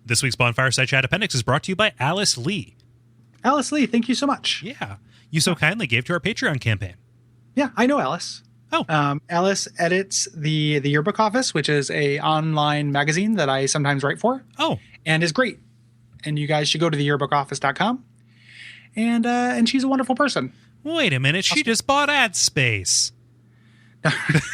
This week's Bonfire Side Chat Appendix is brought to you by Alice Lee. Alice Lee, thank you so much. Yeah. You so kindly gave to our Patreon campaign. Yeah, I know Alice. Oh. Alice edits the Yearbook Office, which is a online magazine that I sometimes write for. Oh. And is great. And you guys should go to theyearbookoffice.com. And she's a wonderful person. Wait a minute. She just bought ad space.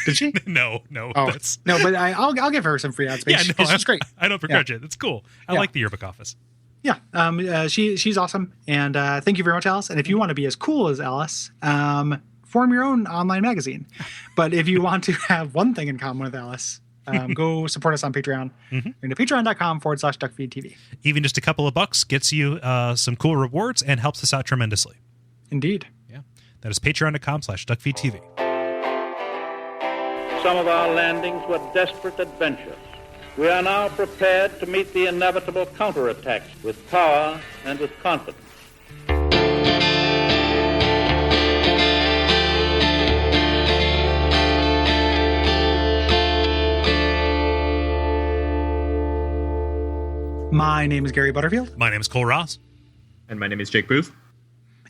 Did she? No. Oh, no, but I'll give her some free ad space. Yeah, no, she's great. I don't begrudge it. It's cool. I like the Yearbook Office. Yeah. She's awesome. And thank you very much, Alice. And if you want to be as cool as Alice, form your own online magazine. But if you want to have one thing in common with Alice, go support us on Patreon. Go to patreon.com/Duckfeed.tv. Even just a couple of bucks gets you some cool rewards and helps us out tremendously. Indeed. Yeah. That is patreon.com/Duckfeed.tv. Some of our landings were desperate adventures. We are now prepared to meet the inevitable counterattacks with power and with confidence. My name is Gary Butterfield. My name is Kole Ross. And my name is Jake Booth.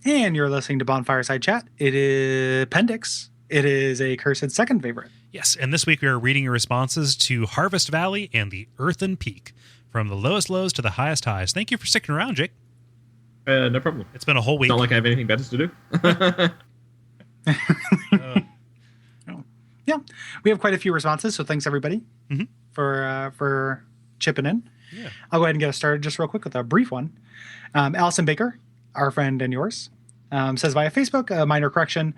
And you're listening to Bonfire Side Chat. It is Appendix. It is a Cursed second favorite. Yes, and this week we are reading your responses to Harvest Valley and the Earthen Peak, from the lowest lows to the highest highs. Thank you for sticking around, Jake. No problem. It's been a whole week. It's not like I have anything better to do. Yeah, we have quite a few responses, so thanks everybody for chipping in. Yeah. I'll go ahead and get us started just real quick with a brief one. Allison Baker, our friend and yours, says via Facebook, a minor correction.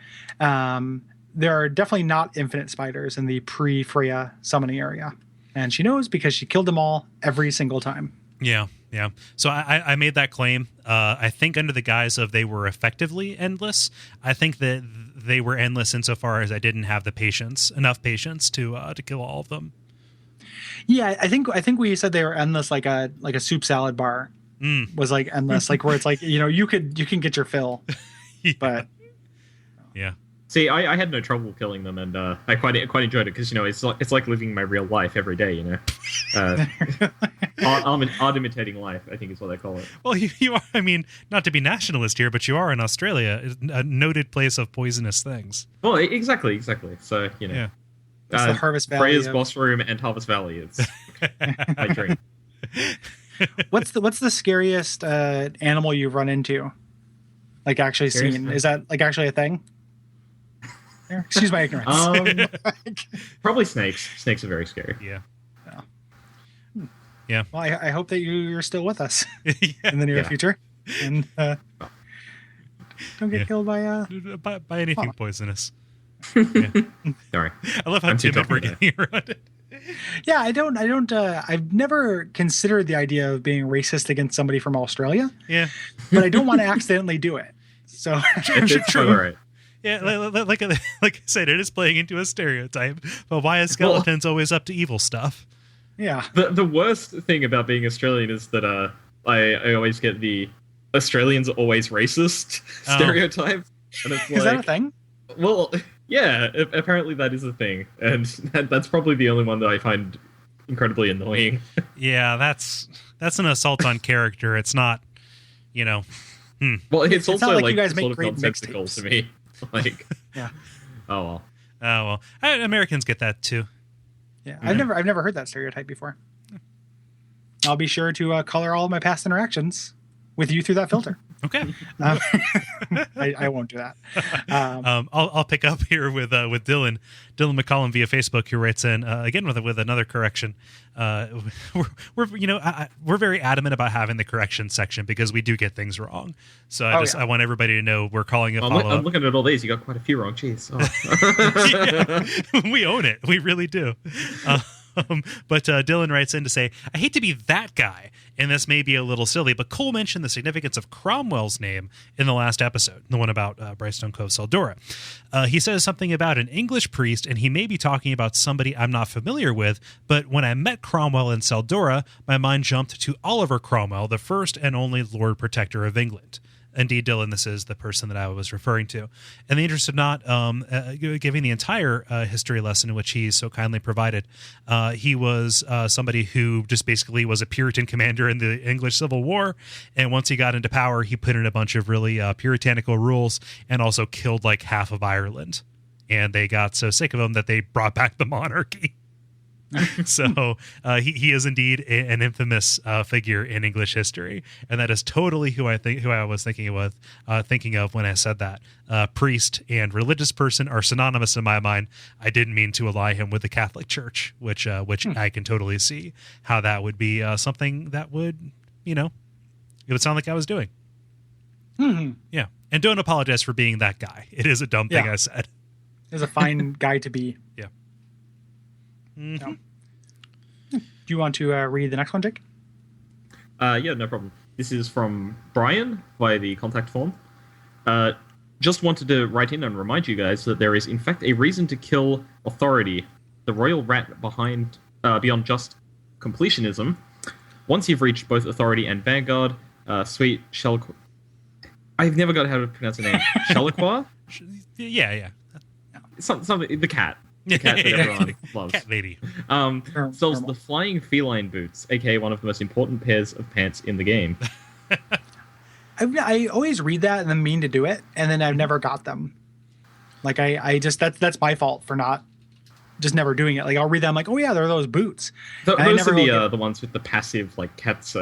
There are definitely not infinite spiders in the pre-Freya summoning area. And she knows because she killed them all every single time. Yeah. So I made that claim, I think under the guise of they were effectively endless. I think that they were endless insofar as I didn't have enough patience to kill all of them. Yeah, I think we said they were endless like a soup salad bar was like endless, like where it's like, you can get your fill. Yeah. But yeah. See, I had no trouble killing them, and I quite enjoyed it because it's like living my real life every day. Art imitating life, I think is what they call it. Well, you are. I mean, not to be nationalist here, but you are in Australia, a noted place of poisonous things. Well, exactly. So Yeah. It's the Harvest Valley. Freya's Boss Room and Harvest Valley. It's my dream. What's the scariest animal you've run into? Like actually seen? Is that like actually a thing? Excuse my ignorance. Probably snakes. Snakes are very scary. Yeah. Yeah. Well, I hope that you're still with us Yeah. in the near future, and don't get killed by anything poisonous. Yeah. Sorry. I love how timid we're getting around it. Yeah, I've never considered the idea of being racist against somebody from Australia. Yeah. But I don't want to accidentally do it. So it's true. All right. Yeah, like I said, it is playing into a stereotype. But why is skeletons always up to evil stuff? Yeah. The worst thing about being Australian is that I always get the Australians are always racist stereotype. And it's is that a thing? Well, yeah, apparently that is a thing. And that's probably the only one that I find incredibly annoying. Yeah, that's an assault on character. It's not, Well, it's also like like you guys sort make of great nonsensical mixtapes. to me. Like, Yeah. Oh well. Americans get that too. Yeah. I've never heard that stereotype before. I'll be sure to color all of my past interactions with you through that filter. Okay. I won't do that. I'll pick up here with Dylan McCollum via Facebook, who writes in again with another correction. We're very adamant about having the correction section because we do get things wrong. So I want everybody to know we're calling a follow-up. I'm looking at all these. You got quite a few wrong. Jeez. Yeah, we own it. We really do. But Dylan writes in to say, I hate to be that guy, and this may be a little silly, but Kole mentioned the significance of Cromwell's name in the last episode, the one about Brightstone Cove Seldora. He says something about an English priest, and he may be talking about somebody I'm not familiar with, but when I met Cromwell in Seldora, my mind jumped to Oliver Cromwell, the first and only Lord Protector of England. Indeed, Dylan, this is the person that I was referring to. In the interest of not giving the entire history lesson, which he so kindly provided, he was somebody who just basically was a Puritan commander in the English Civil War. And once he got into power, he put in a bunch of really puritanical rules and also killed like half of Ireland. And they got so sick of him that they brought back the monarchy. So he is indeed an infamous figure in English history, and that is totally who I was thinking of when I said that. Priest and religious person are synonymous in my mind. I didn't mean to ally him with the Catholic Church, which I can totally see how that would be something that would, it would sound like I was doing. Mm-hmm. Yeah, and don't apologize for being that guy. It is a dumb thing I said. It's a fine guy to be. Yeah. Mm-hmm. Do you want to read the next one, Jake? Yeah, no problem. This is from Brian via the contact form. Just wanted to write in and remind you guys that there is, in fact, a reason to kill authority, the royal rat beyond just completionism. Once you've reached both authority and vanguard, sweet I've never got how to pronounce the name. Shalaqua? Yeah. Something, the cat. The cat that everyone loves. Cat lady. Sells the flying feline boots, aka one of the most important pairs of pants in the game. I always read that and then mean to do it, and then I've never got them. Like I just that's my fault for not just never doing it. Like I'll read them like, oh yeah, there are those boots. Those are the ones with the passive like cat's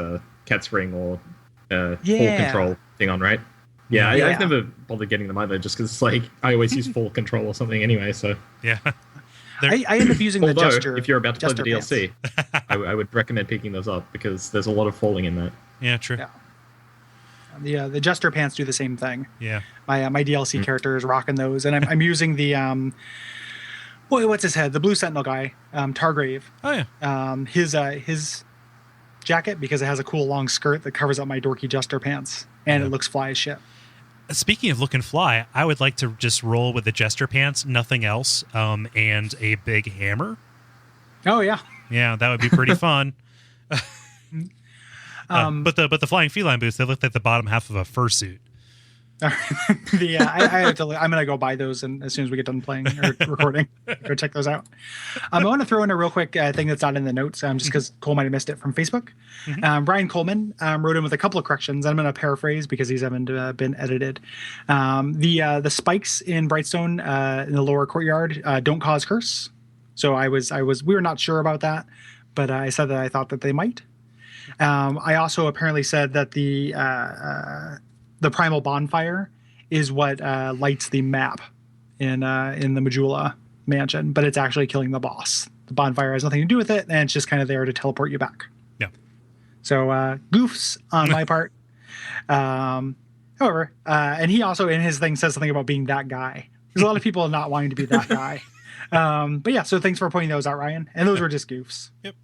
ring or full control thing on, right? Yeah, I've never bothered getting them either, just because like I always use full control or something anyway. So yeah, I end up using the Jester. If you're about to play the DLC, I would recommend picking those up because there's a lot of falling in that. Yeah, true. Yeah. The Jester pants do the same thing. Yeah, my DLC character is rocking those, and I'm using the what's his head? The Blue Sentinel guy, Targrave. Oh yeah. His jacket, because it has a cool long skirt that covers up my dorky Jester pants, and it looks fly as shit. Speaking of looking fly, I would like to just roll with the Jester pants, nothing else, and a big hammer. Oh yeah, that would be pretty fun. But the flying feline boots, they look like the bottom half of a fursuit. I have to. I'm gonna go buy those, and as soon as we get done playing or recording, go check those out. I want to throw in a real quick thing that's not in the notes, just because Cole might have missed it from Facebook. Mm-hmm. Brian Coleman wrote in with a couple of corrections. I'm going to paraphrase because these haven't been edited. The spikes in Brightstone in the lower courtyard don't cause curse. So we were not sure about that, but I said that I thought that they might. I also apparently said that the primal bonfire is what lights the map in the Majula mansion, but it's actually killing the boss. The bonfire has nothing to do with it, and it's just kind of there to teleport you back. Yeah. So goofs on my part. However, and he also in his thing says something about being that guy. There's a lot of people not wanting to be that guy. But yeah, so thanks for pointing those out, Ryan. And those were just goofs. Yep.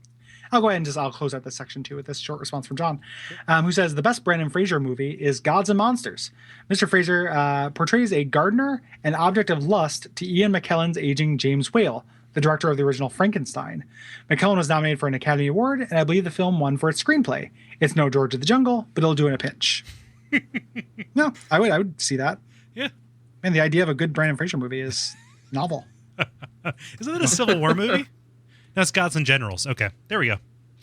I'll go ahead and I'll close out this section too with this short response from John, who says the best Brendan Fraser movie is Gods and Monsters. Mr. Fraser portrays a gardener, an object of lust to Ian McKellen's aging James Whale, the director of the original Frankenstein. McKellen was nominated for an Academy Award, and I believe the film won for its screenplay. It's no George of the Jungle, but it'll do in a pinch. No, I would see that. Yeah. Man, the idea of a good Brendan Fraser movie is novel. Isn't that a Civil War movie? That's Gods and Generals. Okay, there we go.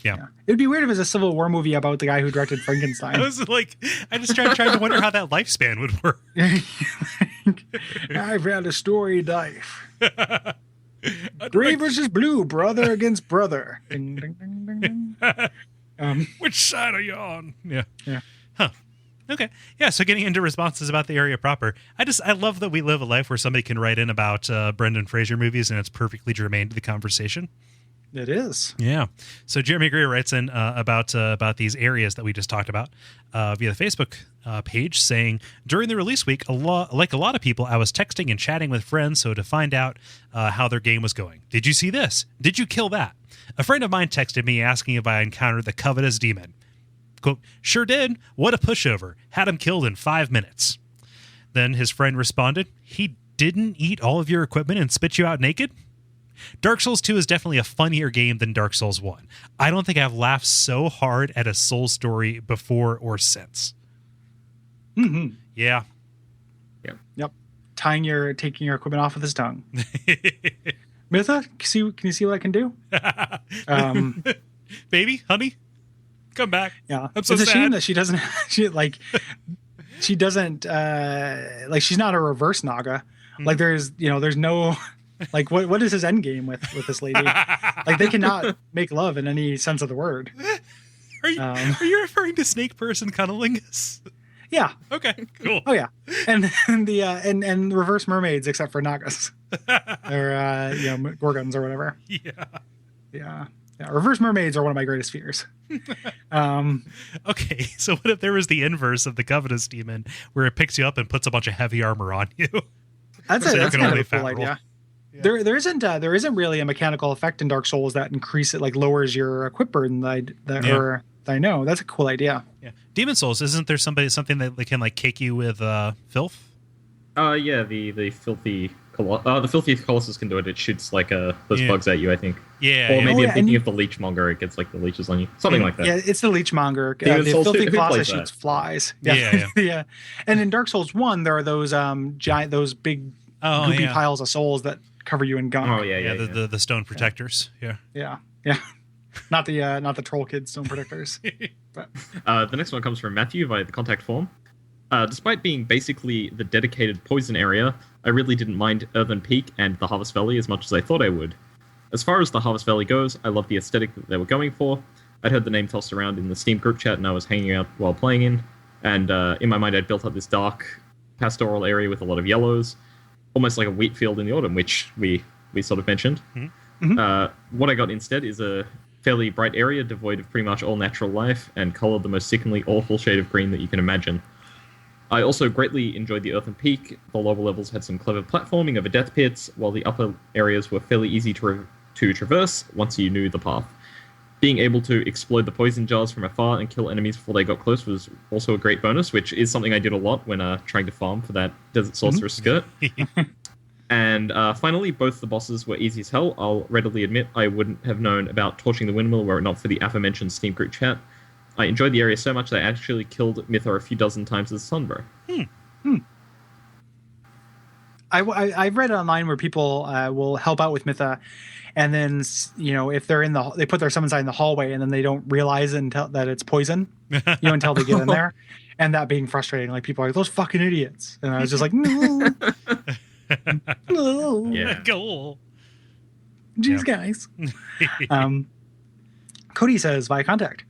Yeah. It'd be weird if it was a Civil War movie about the guy who directed Frankenstein. I just tried to wonder how that lifespan would work. I've had a storied life. Gray versus blue, brother against brother. Ding, ding, ding, ding, ding. Which side are you on? Yeah. Huh. Okay. Yeah. So getting into responses about the area proper, I love that we live a life where somebody can write in about Brendan Fraser movies and it's perfectly germane to the conversation. It is. Yeah. So Jeremy Greer writes in about these areas that we just talked about via the Facebook page, saying, during the release week, like a lot of people, I was texting and chatting with friends to find out how their game was going. Did you see this? Did you kill that? A friend of mine texted me asking if I encountered the covetous demon. Quote, sure did. What a pushover. Had him killed in 5 minutes. Then his friend responded, he didn't eat all of your equipment and spit you out naked? Dark Souls 2 is definitely a funnier game than Dark Souls 1. I don't think I've laughed so hard at a Souls story before or since. Mm-hmm. Yeah. Yep. Taking your equipment off with his tongue. Mytha, can you see what I can do? Baby, honey, come back. Yeah. I'm so it's a sad. shame that she doesn't she's not a reverse Naga. Like there's no like what is his end game with this lady? Like they cannot make love in any sense of the word. Are you referring to snake person cunnilingus? Yeah. Okay, cool. Oh yeah. And the and reverse mermaids except for Nagas. Or Gorgons or whatever. Yeah. Yeah. Yeah. Reverse mermaids are one of my greatest fears. Okay, so what if there was the inverse of the Covetous demon where it picks you up and puts a bunch of heavy armor on you? That's So you kind can of only a cool fat roll. idea. Yeah. There isn't really a mechanical effect in Dark Souls that lowers your equip burden that I know. That's a cool idea. Yeah. Demon Souls, isn't there something that they can like cake you with filth? Yeah, the filthy the filthy colossus can do it. It shoots like those bugs at you, I think. Yeah. Or maybe yeah. I'm thinking of the leechmonger. It gets like the leeches on you, something like that. Yeah, it's the leechmonger. Demon The Souls, filthy who colossus plays that? shoots flies. Yeah. Yeah. And in Dark Souls 1, there are those those big goopy piles of souls that cover you in gunk. Oh yeah. The stone protectors. Yeah. Yeah. Not the troll kids stone protectors. But The next one comes from Matthew via the contact form. Despite being basically the dedicated poison area, I really didn't mind Earthen Peak and the Harvest Valley as much as I thought I would. As far as the Harvest Valley goes, I love the aesthetic that they were going for. I'd heard the name tossed around in the Steam group chat and I was hanging out while playing and in my mind I'd built up this dark pastoral area with a lot of yellows, almost like a wheat field in the autumn, which we sort of mentioned. Mm-hmm. What I got instead is a fairly bright area devoid of pretty much all natural life and colored the most sickeningly awful shade of green that you can imagine. I also greatly enjoyed the Earthen Peak. The lower levels had some clever platforming over death pits, while the upper areas were fairly easy to traverse once you knew the path. Being able to explode the poison jars from afar and kill enemies before they got close was also a great bonus, which is something I did a lot when trying to farm for that Desert Sorceress skirt. And finally, both the bosses were easy as hell. I'll readily admit I wouldn't have known about torching the windmill were it not for the aforementioned Steam group chat. I enjoyed the area so much that I actually killed Mythra a few dozen times as a sunbro. I've read online where people will help out with Mytha, and then if they're they put their summon sign in the hallway, and then they don't realize until that it's poison, until they get in there, and that being frustrating. Like people are like, those fucking idiots, and I was just like, no, no, Yeah. Cool. jeez, guys. Cody says via contact,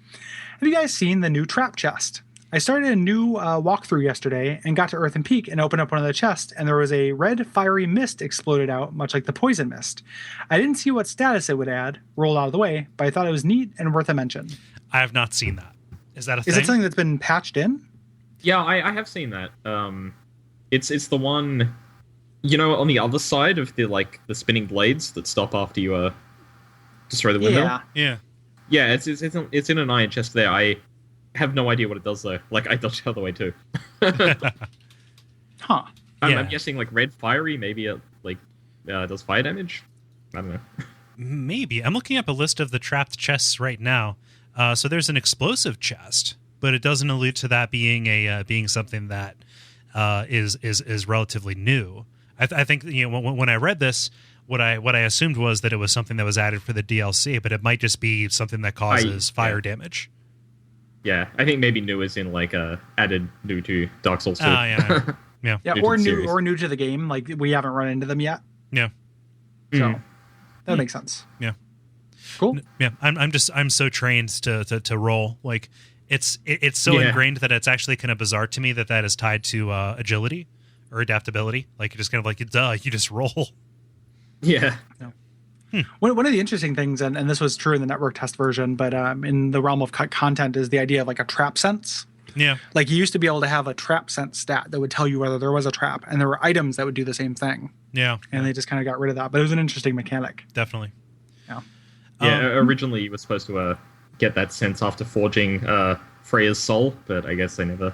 have you guys seen the new trap chest? I started a new walkthrough yesterday and got to Earthen Peak and opened up one of the chests, and there was a red fiery mist exploded out, much like the poison mist. I didn't see what status it would add, rolled out of the way, but I thought it was neat and worth a mention. I have not seen that. Is that a thing? Is it something that's been patched in? Yeah, I have seen that. It's the one, on the other side of the spinning blades that stop after you destroy the windmill. Yeah. Yeah, it's in an iron chest there. I have no idea what it does though. Like I dodged the other way too. Huh. I'm guessing like red fiery. Maybe it does fire damage. I don't know. Maybe. I'm looking up a list of the trapped chests right now. So there's an explosive chest, but it doesn't allude to that being something that is relatively new. I think when I read this, what I assumed was that it was something that was added for the DLC, but it might just be something that causes fire damage. Yeah, I think maybe new is in added new to Dark Souls 2. Yeah. Yeah, new to the game. Like we haven't run into them yet. Yeah. So that makes sense. Yeah. Cool. Yeah. I'm so trained to roll. Like it's so ingrained that it's actually kind of bizarre to me that is tied to agility or adaptability. Like you're just kind of like, duh, you just roll. Yeah. No. One of the interesting things, and this was true in the network test version, but in the realm of content, is the idea of like a trap sense. Yeah. Like you used to be able to have a trap sense stat that would tell you whether there was a trap, and there were items that would do the same thing. Yeah. And they just kind of got rid of that, but it was an interesting mechanic. Definitely. Yeah. Yeah. Originally, you were supposed to get that sense after forging Freya's soul, but I guess they never.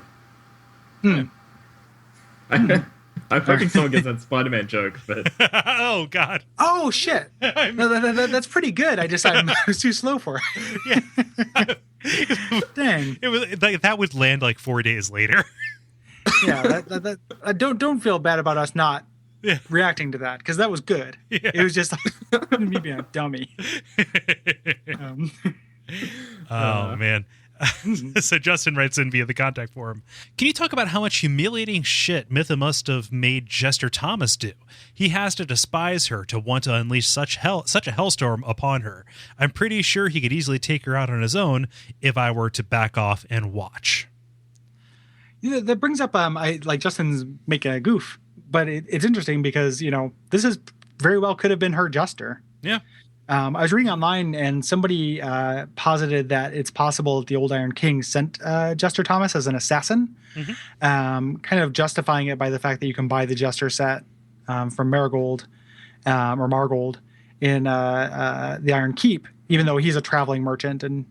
I'm hoping someone gets that Spider-Man joke, but oh God! Oh shit! No, that's pretty good. I was too slow for it. Yeah. Dang. It was that would land like 4 days later. Don't feel bad about us not reacting to that, because that was good. Yeah. It was just me being a dummy. Oh man. So Justin writes in via the contact form. Can you talk about how much humiliating shit Mytha must have made Jester Thomas do? He has to despise her to want to unleash such a hellstorm upon her. I'm pretty sure he could easily take her out on his own if I were to back off and watch. Yeah, that brings up I like Justin's making a goof, but it's interesting because this is very well could have been her Jester. Yeah. I was reading online and somebody posited that it's possible that the Old Iron King sent Jester Thomas as an assassin, kind of justifying it by the fact that you can buy the Jester set from Marigold or Margold in the Iron Keep, even though he's a traveling merchant and,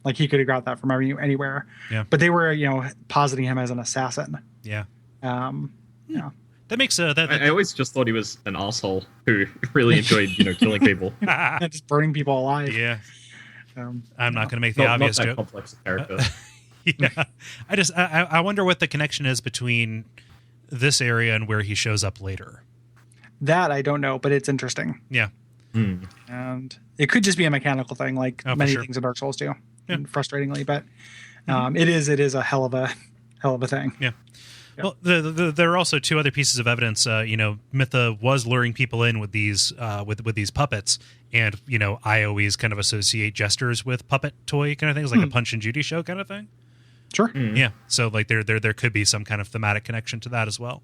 like he could have got that from anywhere. Yeah. But they were, positing him as an assassin. Yeah. Yeah. That makes I always just thought he was an asshole who really enjoyed, killing people. Just burning people alive. Yeah. I'm not going to make the obvious not that joke. complex character. Yeah. I wonder what the connection is between this area and where he shows up later. That I don't know, but it's interesting. Yeah. And it could just be a mechanical thing, like many things in Dark Souls do, frustratingly. But it is a hell of a thing. Yeah. Well, there are also two other pieces of evidence. Mytha was luring people in with these with these puppets, and I always kind of associate jesters with puppet toy kind of things, like a Punch and Judy show kind of thing. Sure. Yeah. So like there could be some kind of thematic connection to that as well.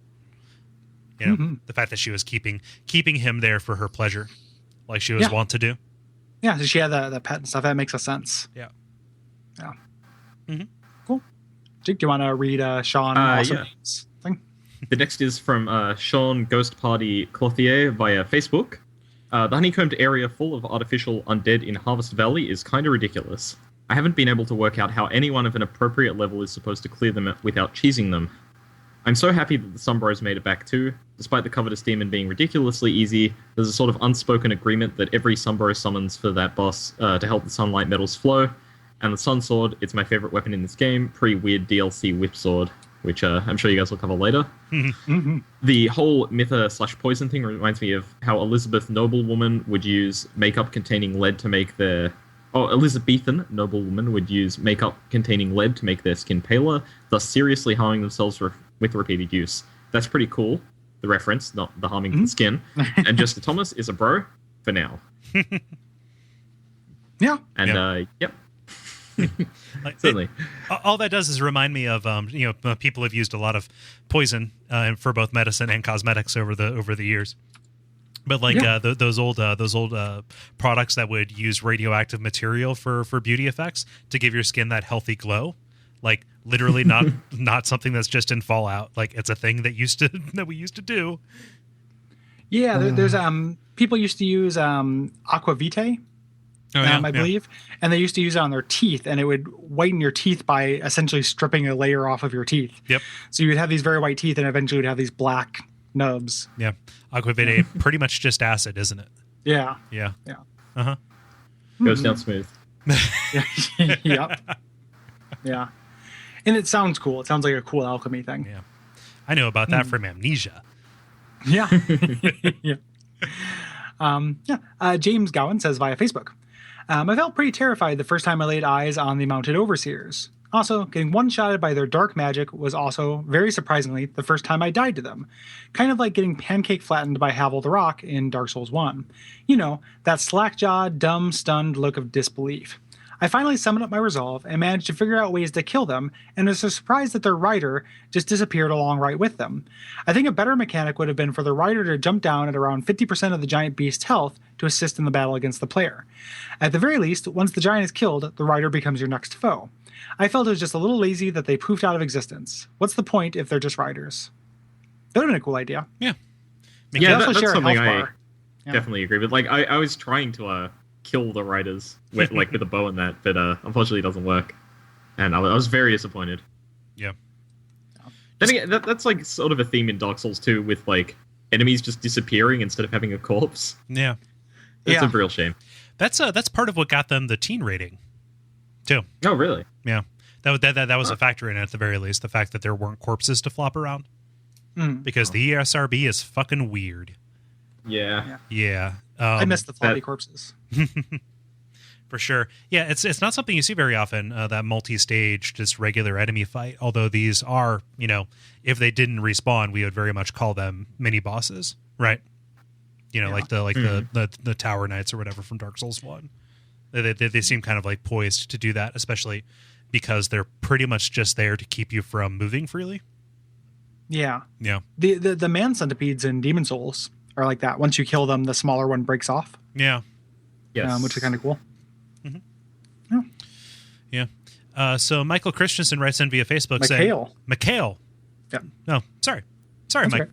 The fact that she was keeping him there for her pleasure, like she was wont to do. Yeah. So she had the pet and stuff. That makes a sense. Yeah. Yeah. Mm-hmm. Cool. Jake, do you want to read Sean Name's thing? The next is from Sean Ghost Party Clothier via Facebook. The honeycombed area full of artificial undead in Harvest Valley is kind of ridiculous. I haven't been able to work out how anyone of an appropriate level is supposed to clear them without cheesing them. I'm so happy that the Sunbros made it back too. Despite the Covetous Demon being ridiculously easy, there's a sort of unspoken agreement that every Sunbro summons for that boss to help the Sunlight Metals flow. And the Sun Sword, it's my favorite weapon in this game, pre-weird DLC Whip Sword, which I'm sure you guys will cover later. The whole Mytha/poison thing reminds me of how Elizabeth Noblewoman would use makeup containing lead to make their... Elizabethan Noblewoman would use makeup containing lead to make their skin paler, thus seriously harming themselves with repeated use. That's pretty cool, the reference, not the harming the skin. And Jester Thomas is a bro for now. Yeah. And, yep. Certainly. All that does is remind me of people have used a lot of poison for both medicine and cosmetics over the years. But like those old products that would use radioactive material for beauty effects to give your skin that healthy glow, like literally not something that's just in Fallout. Like it's a thing that we used to do. Yeah, there's people used to use aquavitae. I believe, and they used to use it on their teeth, and it would whiten your teeth by essentially stripping a layer off of your teeth. Yep. So you would have these very white teeth, and eventually you'd have these black nubs. Yeah, aquavitae, pretty much just acid, isn't it? Yeah. Yeah. Yeah. Uh-huh. Goes down smooth. Yep. Yeah. And it sounds cool. It sounds like a cool alchemy thing. Yeah. I know about that from Amnesia. Yeah. Yeah. James Gowan says via Facebook, I felt pretty terrified the first time I laid eyes on the Mounted Overseers. Also, getting one-shotted by their dark magic was also, very surprisingly, the first time I died to them. Kind of like getting pancake flattened by Havel the Rock in Dark Souls 1. That slack-jawed, dumb, stunned look of disbelief. I finally summoned up my resolve and managed to figure out ways to kill them, and was surprised that their rider just disappeared along right with them. I think a better mechanic would have been for the rider to jump down at around 50% of the giant beast's health to assist in the battle against the player. At the very least, once the giant is killed, the rider becomes your next foe. I felt it was just a little lazy that they poofed out of existence. What's the point if they're just riders? That would have been a cool idea. Yeah. That's something I definitely agree with. Like, I was trying to kill the riders with a bow and that, but unfortunately it doesn't work. And I was very disappointed. Yeah. Then again, that's like sort of a theme in Dark Souls 2 with like enemies just disappearing instead of having a corpse. Yeah. It's a real shame. That's part of what got them the teen rating, too. Oh, really? Yeah. That was a factor in it at the very least. The fact that there weren't corpses to flop around. Because the ESRB is fucking weird. Yeah. Yeah. I miss the floppy corpses. For sure. Yeah, it's not something you see very often, that multi-stage, just regular enemy fight. Although these are, if they didn't respawn, we would very much call them mini bosses, right? Like the Tower Knights or whatever from Dark Souls 1. They seem kind of like poised to do that, especially because they're pretty much just there to keep you from moving freely. Yeah. Yeah. The man centipedes in Demon Souls are like that. Once you kill them, the smaller one breaks off. Yeah. Yes. Which is kind of cool. Yeah. So Michael Christensen writes in via Facebook saying... Mikhail. Yeah. No, sorry,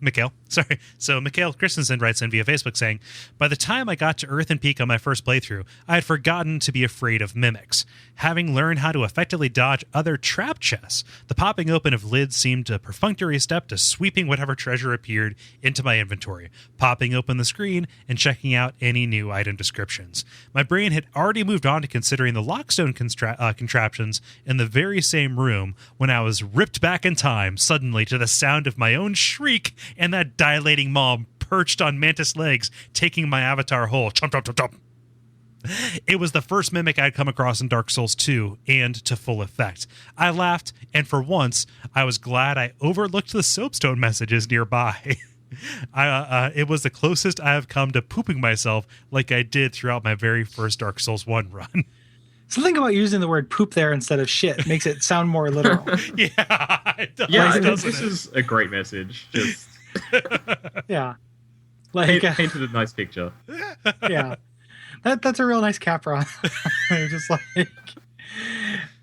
Mikhail. Sorry. So Mikhail Christensen writes in via Facebook saying, by the time I got to Earthen Peak on my first playthrough, I had forgotten to be afraid of mimics. Having learned how to effectively dodge other trap chests, the popping open of lids seemed a perfunctory step to sweeping whatever treasure appeared into my inventory, popping open the screen, and checking out any new item descriptions. My brain had already moved on to considering the lockstone contraptions in the very same room when I was ripped back in time suddenly to the sound of my own shriek and that dilating maw perched on mantis legs, taking my avatar whole. Chomp, chomp, chomp, chomp. It was the first mimic I'd come across in Dark Souls 2, and to full effect. I laughed, and for once, I was glad I overlooked the soapstone messages nearby. It was the closest I have come to pooping myself like I did throughout my very first Dark Souls 1 run. Something about using the word poop there instead of shit makes it sound more literal. Yeah, it does, this is a great message. Just yeah, like painted a nice picture. Yeah, that's a real nice capra. Just like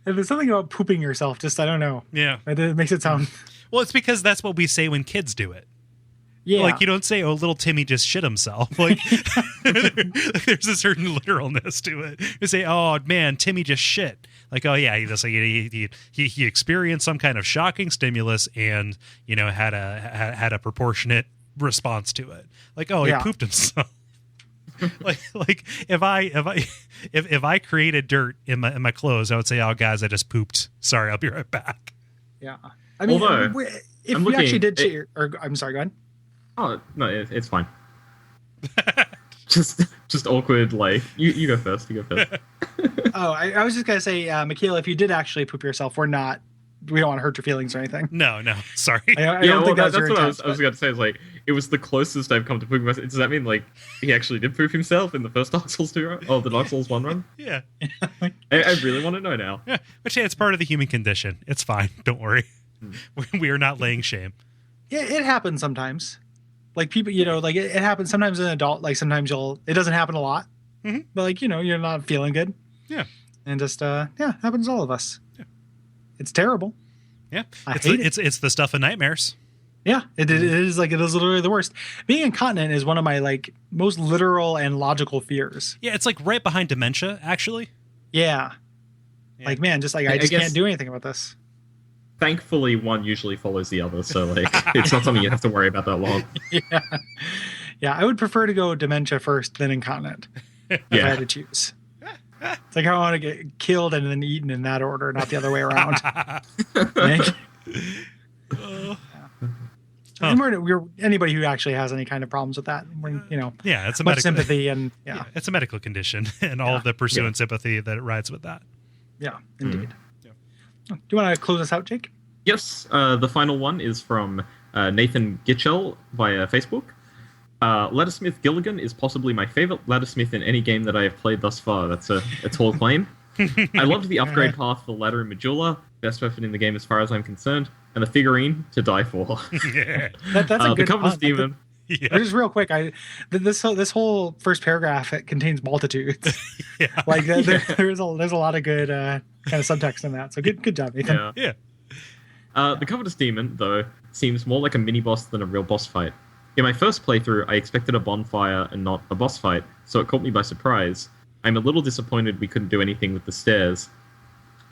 there's something about pooping yourself. Just I don't know. Yeah, it makes it sound. Well, it's because that's what we say when kids do it. Yeah, like you don't say, "Oh, little Timmy just shit himself." Like there's a certain literalness to it. You say, "Oh man, Timmy just shit." Like, oh yeah, he experienced some kind of shocking stimulus and had a proportionate response to it. Like, oh, he pooped himself. like if I created dirt in my clothes, I would say, "Oh guys, I just pooped. Sorry, I'll be right back." Yeah, I mean, if we actually did, I'm sorry, go ahead. Oh no, it's fine. just awkward. Like you go first. You go first. Oh, I was just gonna say, Mikhail, if you did actually poop yourself, we don't want to hurt your feelings or anything. No, sorry. I don't think that's what I was going to say. Is like it was the closest I've come to pooping myself. Does that mean like he actually did poop himself in the first Dark Souls 2 run? Oh, the Dark Souls 1 run? Yeah. I really want to know now. Yeah, but yeah, it's part of the human condition. It's fine. Don't worry. We are not laying shame. Yeah, it happens sometimes. Like people, like it happens sometimes as an adult. Like sometimes it doesn't happen a lot, but like you're not feeling good. Yeah, and just happens to all of us. Yeah, it's terrible. Yeah, it's the stuff of nightmares. Yeah, it is literally the worst. Being incontinent is one of my like most literal and logical fears. Yeah, it's like right behind dementia, actually. Yeah. Like man, just like I just can't do anything about this. Thankfully, one usually follows the other, so like it's not something you have to worry about that long. Yeah. I would prefer to go dementia first, then incontinent. If I had to choose. It's like I want to get killed and then eaten in that order, not the other way around. Anybody who actually has any kind of problems with that, it's a much sympathy and it's a medical condition, and all of the pursuant sympathy that rides with that. Yeah, indeed. Do you want to close us out, Jake? Yes. The final one is from Nathan Gitchell via Facebook. Laddersmith Gilligan is possibly my favorite laddersmith in any game that I have played thus far. That's a tall claim. I loved the upgrade path for ladder and medulla, best weapon in the game as far as I'm concerned, and the figurine to die for. Yeah. That's a good the Covetous Demon. Just real quick, this whole first paragraph contains multitudes. Yeah. Like there's a lot of good kind of subtext in that. So good job, Nathan. Yeah. The Covetous Demon, though, seems more like a mini-boss than a real boss fight. In my first playthrough, I expected a bonfire and not a boss fight, so it caught me by surprise. I'm a little disappointed we couldn't do anything with the stairs.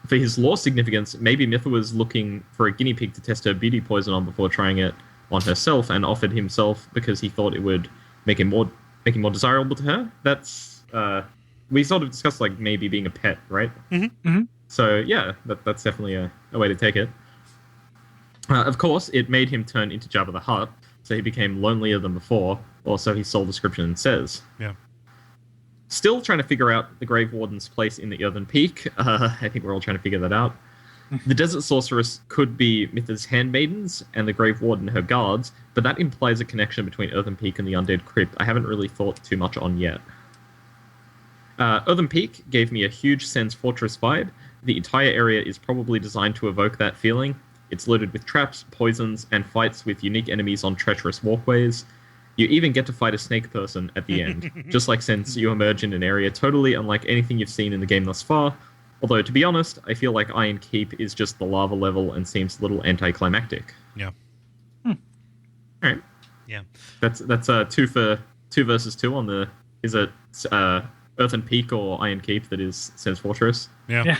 For his lore significance, maybe Mitha was looking for a guinea pig to test her beauty poison on before trying it on herself, and offered himself because he thought it would make him more desirable to her. That's we sort of discussed like maybe being a pet, right? Mm-hmm. So yeah, that's definitely a way to take it. Of course, it made him turn into Jabba the Hutt, so he became lonelier than before, or so his soul description says. Yeah. Still trying to figure out the Grave Warden's place in the Earthen Peak. I think we're all trying to figure that out. The Desert Sorceress could be Mytha's handmaidens and the Grave Warden her guards, but that implies a connection between Earthen Peak and the Undead Crypt I haven't really thought too much on yet. Earthen Peak gave me a huge Sen's Fortress vibe. The entire area is probably designed to evoke that feeling. It's loaded with traps, poisons, and fights with unique enemies on treacherous walkways. You even get to fight a snake person at the end, just like since you emerge in an area totally unlike anything you've seen in the game thus far. Although, to be honest, I feel like Iron Keep is just the lava level and seems a little anticlimactic. Yeah. Alright. Yeah. That's 2 versus 2 on the... Is it Earthen Peak or Iron Keep that is Sen's Fortress? Yeah.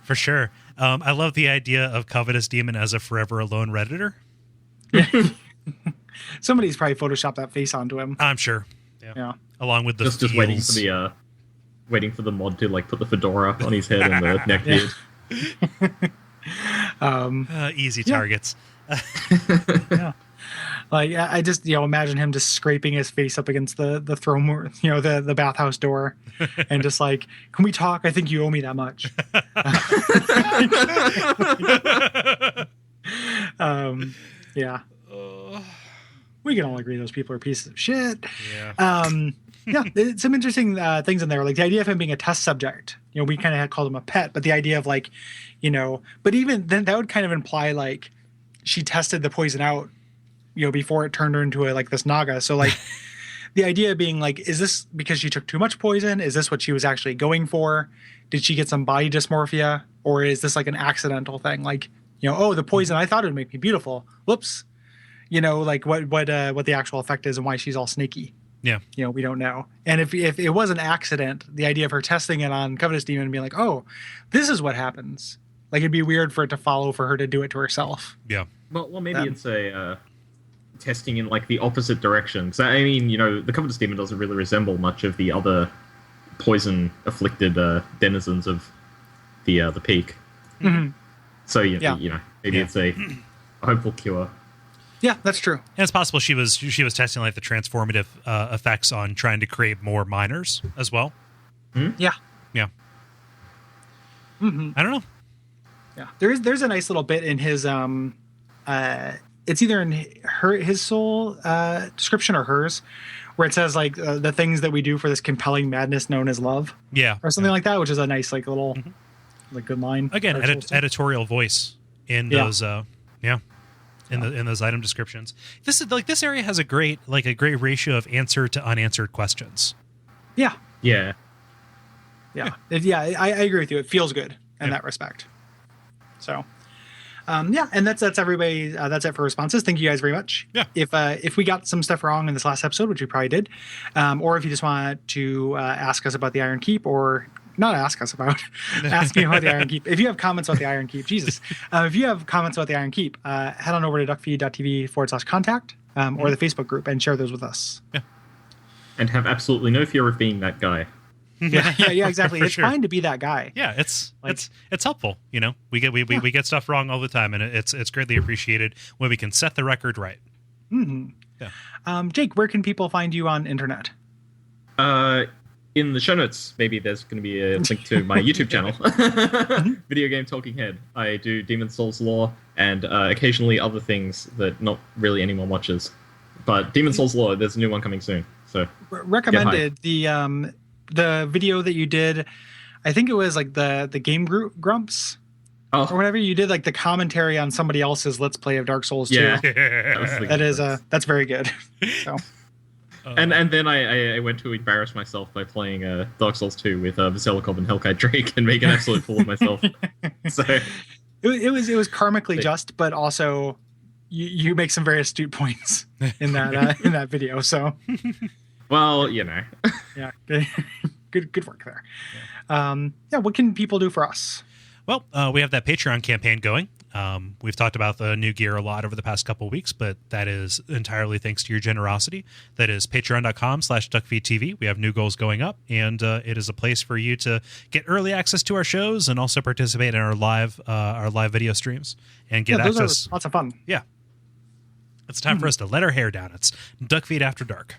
For sure. I love the idea of Covetous Demon as a forever alone Redditor. Somebody's probably photoshopped that face onto him. I'm sure. Yeah. Along with the just waiting for the mod to like put the fedora on his head and the neck beard. Easy targets. Yeah. Like I just imagine him just scraping his face up against the throne, the bathhouse door, and just like, can we talk? I think you owe me that much. Yeah. We can all agree those people are pieces of shit. Yeah. Some interesting things in there, like the idea of him being a test subject. We kind of had called him a pet, but the idea of like, but even then that would kind of imply like she tested the poison out, before it turned her into this Naga. So like the idea being like, is this because she took too much poison? Is this what she was actually going for? Did she get some body dysmorphia? Or is this like an accidental thing? Like, the poison, I thought it would make me beautiful. Whoops. Like what the actual effect is and why she's all snaky. Yeah. We don't know. And if it was an accident, the idea of her testing it on Covetous Demon and being like, oh, this is what happens. Like, it'd be weird for it to follow for her to do it to herself. Yeah. Well, maybe it's a testing in like the opposite direction. Because I mean, the Covetous Demon doesn't really resemble much of the other poison-afflicted denizens of the peak. Mm-hmm. So maybe it's a hopeful cure. Yeah, that's true. And it's possible she was testing like the transformative effects on trying to create more miners as well. Mm-hmm. Yeah. Yeah. Mm-hmm. I don't know. Yeah, there's a nice little bit in his it's either in his soul description or hers, where it says like the things that we do for this compelling madness known as love. Yeah. Or something like that, which is a nice like little like good line. Again, editorial voice in those in those item descriptions. This area has a great ratio of answer to unanswered questions. Yeah. Yeah. Yeah. I agree with you. It feels good in that respect. So, and that's everybody. That's it for responses. Thank you guys very much. Yeah. If we got some stuff wrong in this last episode, which we probably did, or if you just want to ask us about the Iron Keep, or not ask us about, ask me about the Iron Keep. If you have comments about the Iron Keep, Jesus, if you have comments about the Iron Keep, head on over to duckfeed.tv/contact or the Facebook group and share those with us. Yeah. And have absolutely no fear of being that guy. Yeah, exactly. It's fine to be that guy. Yeah, it's helpful. We get stuff wrong all the time, and it's greatly appreciated when we can set the record right. Mm-hmm. Yeah. Jake, where can people find you on internet? In the show notes, maybe there's going to be a link to my YouTube channel, Video Game Talking Head. I do Demon Souls lore and occasionally other things that not really anyone watches. But Demon Souls lore, there's a new one coming soon. So recommended the video that you did. I think it was like the Game Grumps or whatever. You did like the commentary on somebody else's Let's Play of Dark Souls 2. Yeah, that's very good. So. And then I went to embarrass myself by playing Dark Souls 2 with Veselikov and Hellkite Drake and make an absolute fool of myself. So it was karmically just, but also you make some very astute points in that video. So well, yeah, good work there. Yeah. What can people do for us? Well, we have that Patreon campaign going. We've talked about the new gear a lot over the past couple of weeks, but that is entirely thanks to your generosity. That is patreon.com/Duckfeed.tv. We have new goals going up, and it is a place for you to get early access to our shows and also participate in our live video streams and get those access. are lots of fun. Yeah. It's time for us to let our hair down. It's Duckfeed After Dark.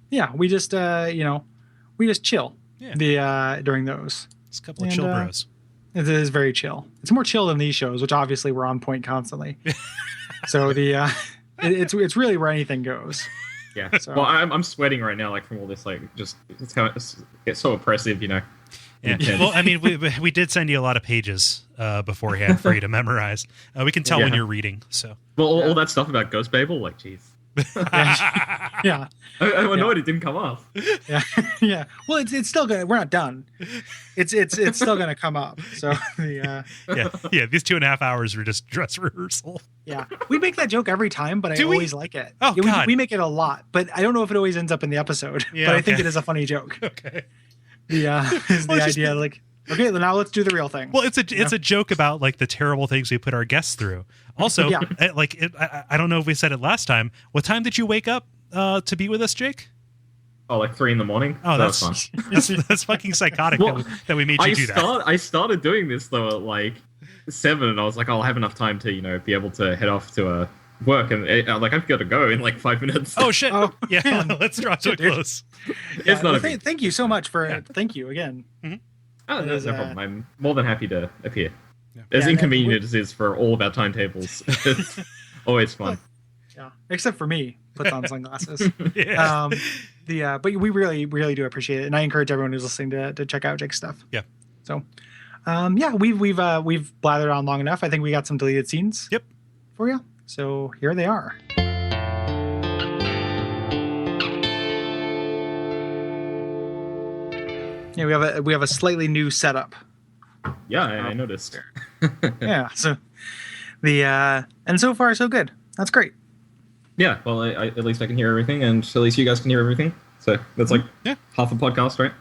Yeah, we just we just chill during those. It's a couple of chill bros. It is very chill. It's more chill than these shows, which obviously we're on point constantly. So it's really where anything goes. Yeah. So. Well, I'm sweating right now, like from all this, like just it's so oppressive, you know. Yeah. Well, I mean, we did send you a lot of pages beforehand for you to memorize. We can tell when you're reading. So. Well, all that stuff about Ghost Babel, like, jeez. Yeah. I'm annoyed it didn't come off. Yeah. Yeah. Well, it's still gonna. We're not done. It's still gonna come up. So yeah. These 2.5 hours were just dress rehearsal. Yeah. We make that joke every time, but I always like it. Oh, yeah, God. We make it a lot, but I don't know if it always ends up in the episode. Yeah, but I think it is a funny joke. Okay. The idea like, okay, now let's do the real thing. Well, it's a joke about like the terrible things we put our guests through. Also, I don't know if we said it last time. What time did you wake up to be with us, Jake? Oh, like 3 a.m. Oh, that's fun. that's fucking psychotic that we made you do that. I started doing this though at like 7, and I was like, I'll have enough time to be able to head off to work, and I've got to go in like 5 minutes. Oh shit! Oh, yeah, man. let's draw to a close. It's not thank you so much for thank you again. Mm-hmm. Oh, no problem. I'm more than happy to appear. Yeah. As inconvenient as it is for all of our timetables, it's always fun. Yeah, except for me, puts on sunglasses. Yeah. But we really, really do appreciate it, and I encourage everyone who's listening to check out Jake's stuff. Yeah. So, we've blathered on long enough. I think we got some deleted scenes. Yep. For you. So here they are. Yeah, we have a slightly new setup. Yeah, I noticed. Yeah. So and so far so good. That's great. Yeah, well, I at least I can hear everything, and at least you guys can hear everything. So that's like half a podcast, right?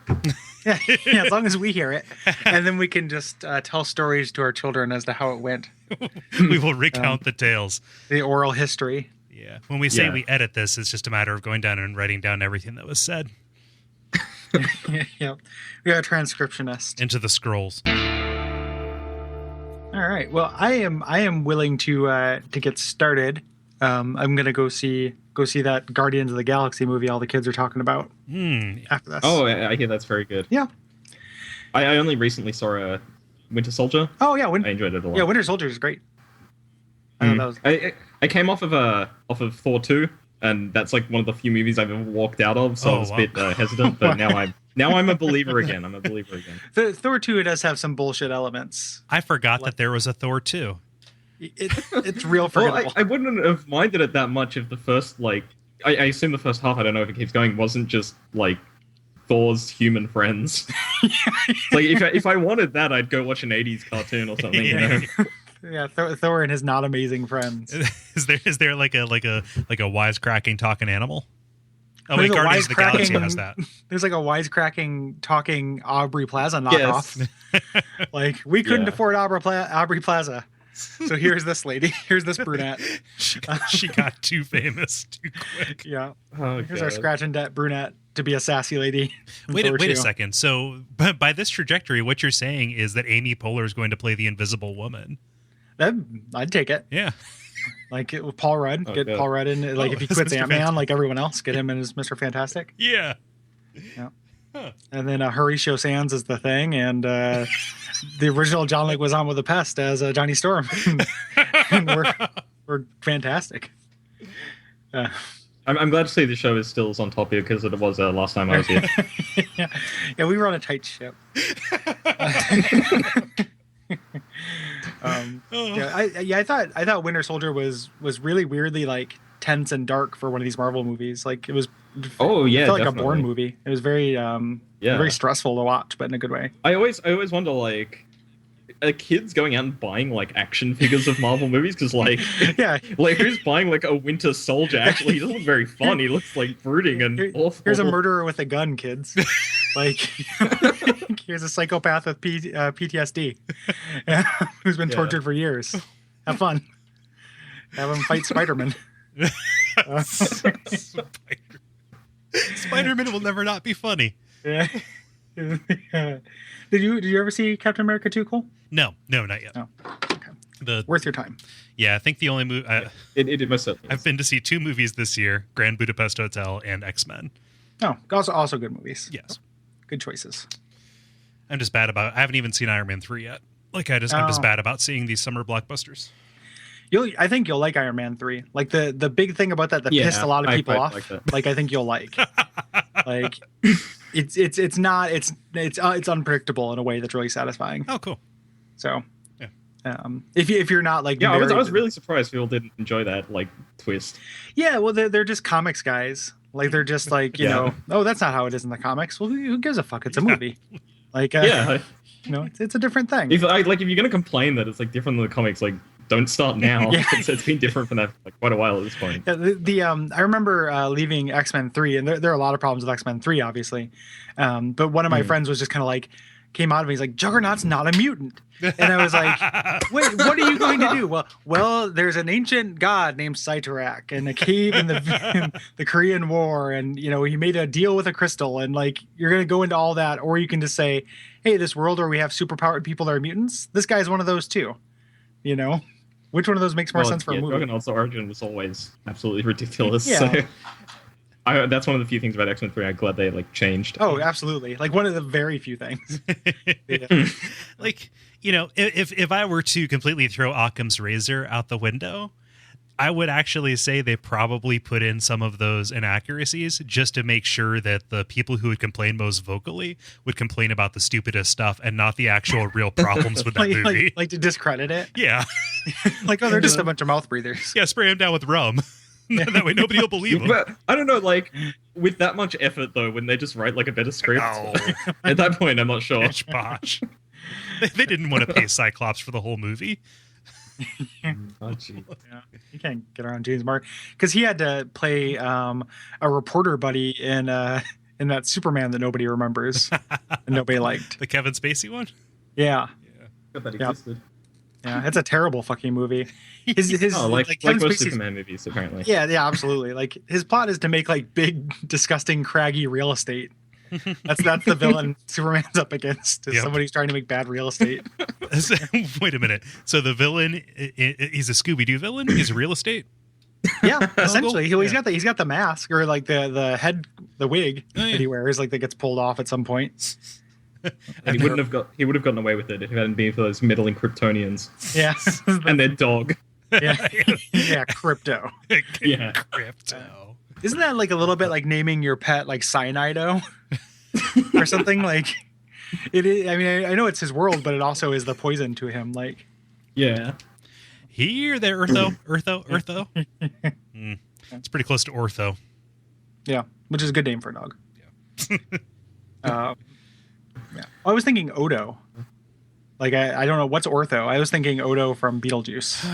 Yeah, as long as we hear it. And then we can just tell stories to our children as to how it went. We will recount the tales. The oral history. Yeah. When we say we edit this, it's just a matter of going down and writing down everything that was said. Yeah. We are a transcriptionist. Into the scrolls. All right. Well, I am willing to get started. I'm gonna go see that Guardians of the Galaxy movie all the kids are talking about after this. Oh, I hear that's very good. Yeah. I only recently saw Winter Soldier. Oh yeah, I enjoyed it a lot. Yeah, Winter Soldier is great. I came off of Thor 2, and that's like one of the few movies I've ever walked out of, so I was a bit hesitant. But now I'm a believer again. I'm a believer again. Thor 2 does have some bullshit elements. I forgot that there was a Thor 2. It's real forgettable. Well, I wouldn't have minded it that much if the first, like, I assume the first half, I don't know if it keeps going, wasn't just, like, Thor's human friends. Like, if I wanted that, I'd go watch an 80s cartoon or something, you know? Yeah, Thor and his not amazing friends. Is there like a wisecracking talking animal? Oh wait, There's Guardians of the Galaxy has that. There's like a wisecracking talking Aubrey Plaza knockoff. Yes. Like, we couldn't afford Aubrey Plaza. So here's this lady. Here's this brunette. She got too famous too quick. Yeah. Oh, here's our scratch and debt brunette to be a sassy lady. Wait a second. So by this trajectory, what you're saying is that Amy Poehler is going to play the Invisible Woman. I'd take it. Yeah. Like with Paul Rudd. Get Paul Rudd in. Like if he quits Ant-Man like everyone else, get him in as Mr. Fantastic. Yeah. Yeah. Huh. And then Horatio Sands is the Thing, and the original John Leguizamo with the Pest as Johnny Storm. And we're fantastic. I'm glad to see the show is still on top here because it was last time I was here. Yeah, we were on a tight ship. I thought Winter Soldier was really weirdly like tense and dark for one of these Marvel movies. Like it was. Oh yeah, it felt like definitely. a Bourne movie. It was very very stressful to watch, but in a good way. I always wonder like, are kids going out and buying like action figures of Marvel movies? Because like like who's buying like a Winter Soldier? Actually, he doesn't look very fun. He looks like brooding and awful. Here's a murderer with a gun, kids. Like here's a psychopath with PTSD who's been tortured for years. Have fun. Have him fight Spider-Man. Spider-Man will never not be funny. Yeah. Did you ever see Captain America 2, Cole? No, not yet. No. Okay. Worth your time. Yeah, I think the only movie It must have. I've been to see 2 movies this year: Grand Budapest Hotel and X-Men. Oh, also good movies. Yes, good choices. I'm just bad about. I haven't even seen Iron Man 3 yet. I'm just bad about seeing these summer blockbusters. I think you'll like Iron Man 3. Like the big thing about that pissed a lot of people off. Like I think you'll like. Like it's unpredictable in a way that's really satisfying. Oh, cool. So, if you're not like, I was really surprised people didn't enjoy that like twist. Yeah, well, they're just comics guys. Like they're just like you know, oh, that's not how it is in the comics. Well, who gives a fuck? It's a movie. Like it's a different thing. If you're gonna complain that it's like different than the comics, like don't start now. It's been different from that for like quite a while at this point. Yeah, I remember leaving X-Men 3, and there are a lot of problems with X-Men 3, obviously. But one of my friends was just kind of like, came out of me, he's like, Juggernaut's not a mutant. And I was like, wait, what are you going to do? Well, there's an ancient god named Cyttorak in a cave in the Korean War, and he made a deal with a crystal, and like you're going to go into all that, or you can just say, hey, this world where we have superpowered people that are mutants, this guy's one of those too. Which one of those makes more sense for a movie? Juggernaut's origin was always absolutely ridiculous. Yeah. So. That's one of the few things about X-Men 3 I'm glad they like changed. Oh, absolutely. Like one of the very few things. Like, if I were to completely throw Occam's razor out the window, I would actually say they probably put in some of those inaccuracies just to make sure that the people who would complain most vocally would complain about the stupidest stuff and not the actual real problems with that movie. Like to discredit it? Yeah. Like, oh, they're just a bunch of mouth breathers. Yeah, spray them down with rum. That way nobody will believe them. But I don't know, like, with that much effort, though, when they just write, like, a better script, at that point, I'm not sure. Posh. They didn't want to pay Cyclops for the whole movie. Oh, geez. Yeah, you can't get around James Martin. Because he had to play a reporter buddy in that Superman that nobody remembers and nobody liked. The Kevin Spacey one? Yeah. That existed. Yeah, it's a terrible fucking movie. Like most Superman movies, apparently. Yeah, absolutely. Like his plot is to make like big, disgusting, craggy real estate. That's the villain Superman's up against. Is somebody who's trying to make bad real estate. Wait a minute. So the villain, he's a Scooby-Doo villain? He's real estate? Yeah, essentially. He's got the mask or like the head, the wig that he wears, like that gets pulled off at some point. And he would have gotten away with it if it hadn't been for those meddling Kryptonians. Yeah. And their dog. Yeah, Crypto. Yeah. Crypto. Isn't that like a little bit like naming your pet like Cyanido or something? Like it is. I mean, I know it's his world, but it also is the poison to him. Like, yeah. Here, there, Eartho. It's pretty close to Ortho. Yeah, which is a good name for a dog. Yeah. Yeah. I was thinking Odo. Like I don't know what's Ortho. I was thinking Odo from Beetlejuice.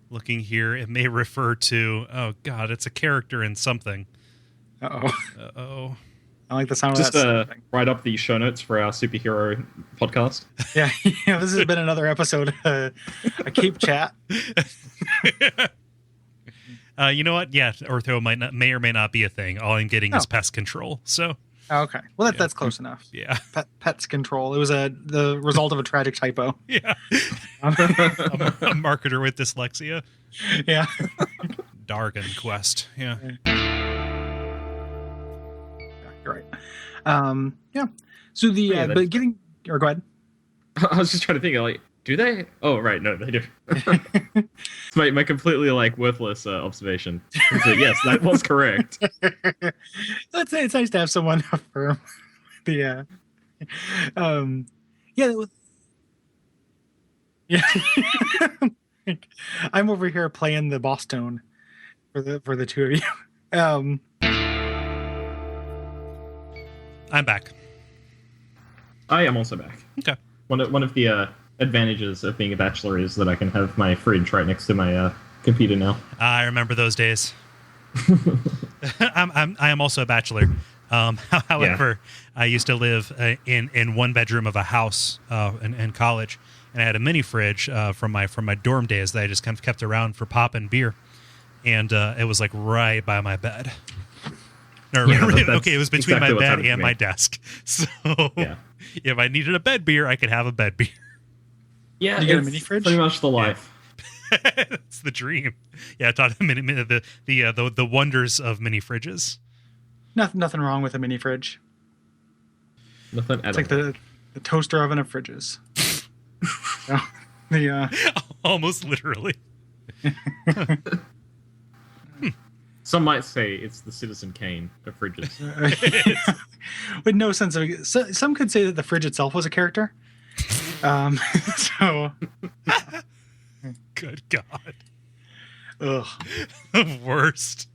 Looking here, it may refer to. Oh God, it's a character in something. Uh-oh. I like the sound of that. Just write up the show notes for our superhero podcast. Yeah. This has been another episode. A Cape Chat. You know what? Yeah, Ortho may or may not be a thing. All I'm getting is pest control. So. Okay. Well, that's close enough. Yeah. Pets control. It was the result of a tragic typo. Yeah. A marketer with dyslexia. Yeah. Dargan Quest. Yeah. You're right. Yeah. So but getting or go ahead. I was just trying to think like, do they? Oh, right. No, they do. It's my completely like worthless observation. So, yes, that was correct. It's nice to have someone affirm the. Yeah. I'm over here playing the boss tone for the two of you. I'm back. I am also back. Okay. One of the advantages of being a bachelor is that I can have my fridge right next to my computer now. I remember those days. I am also a bachelor. However, I used to live in one bedroom of a house in college, and I had a mini fridge from my dorm days that I just kind of kept around for popping beer, and it was like right by my bed. No, okay, it was between exactly my bed to and me. my desk. So Yeah. if I needed a bed beer, I could have a bed beer. Yeah, You get a it's mini fridge? pretty much the life. It's the dream. Yeah, I taught him the wonders of mini fridges. Nothing wrong with a mini fridge. Nothing at It's all. like the toaster oven of fridges. So, Almost literally. Some might say it's the Citizen Kane of fridges. with no sense of. Some could say that the fridge itself was a character. So, Good God. ugh. The worst.